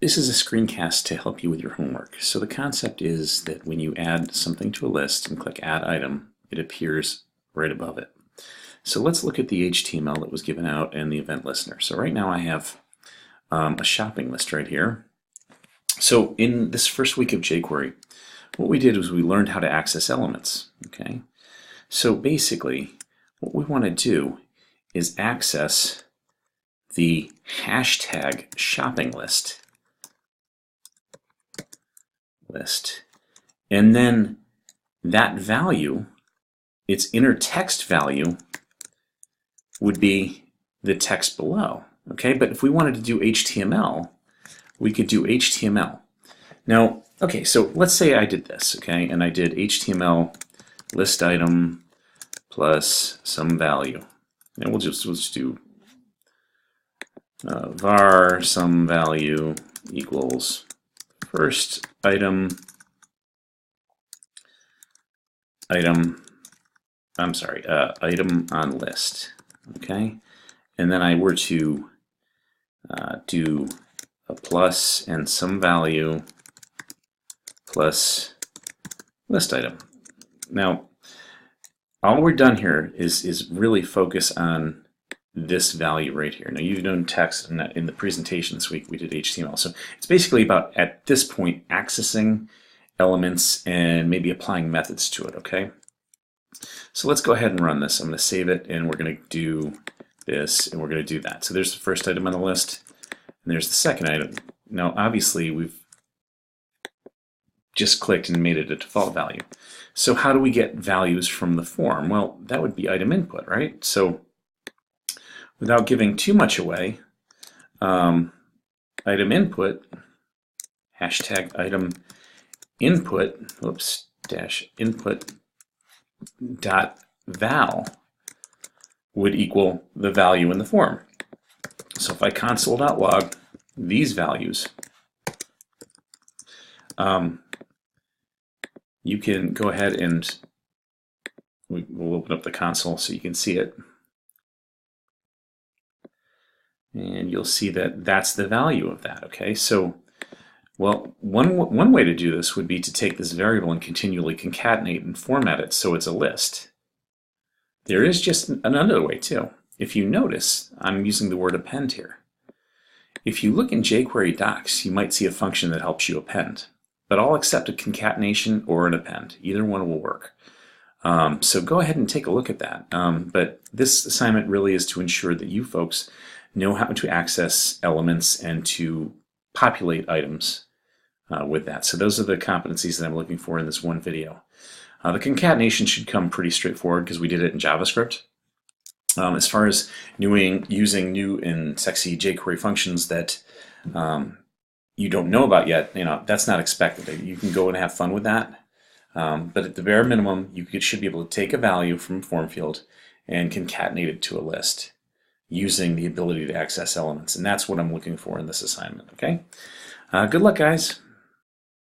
This is a screencast to help you with your homework. So the concept is that when you add something to a list and click Add Item, it appears right above it. So let's look at the HTML that was given out and the event listener. So right now I have a shopping list right here. So in this first week of jQuery, what we did was we learned how to access elements. Okay. So basically, what we want to do is access the hashtag shopping list. And then that value, its inner text value, would be the text below. Okay, but if we wanted to do HTML, we could do HTML. Now, okay, so let's say I did this, okay, and I did HTML list item plus some value. And we'll just do var some value equals first item on list, okay? And then I were to do a plus and some value plus list item. Now, all we're done here is really focus on this value right here. Now, you've known text in the presentation this week, we did HTML. So it's basically about, at this point, accessing elements and maybe applying methods to it, okay? So let's go ahead and run this. I'm going to save it, and we're going to do this, and we're going to do that. So there's the first item on the list, and there's the second item. Now, obviously, we've just clicked and made it a default value. So how do we get values from the form? Well, that would be item input, right? So without giving too much away, item input, hashtag item input, dash input dot val would equal the value in the form. So if I console.log these values, you can go ahead and we'll open up the console so you can see it. And you'll see that that's the value of that, okay? So, well, one way to do this would be to take this variable and continually concatenate and format it so it's a list. There is just another way too. If you notice, I'm using the word append here. If you look in jQuery docs, you might see a function that helps you append. But I'll accept a concatenation or an append. Either one will work. So go ahead and take a look at that. But this assignment really is to ensure that you folks know how to access elements and to populate items with that. So those are the competencies that I'm looking for in this one video. The concatenation should come pretty straightforward because we did it in JavaScript. As far as using new and sexy jQuery functions that you don't know about yet, that's not expected. You can go and have fun with that. But at the bare minimum, you should be able to take a value from a form field and concatenate it to a list using the ability to access elements. And that's what I'm looking for in this assignment, okay? Good luck, guys.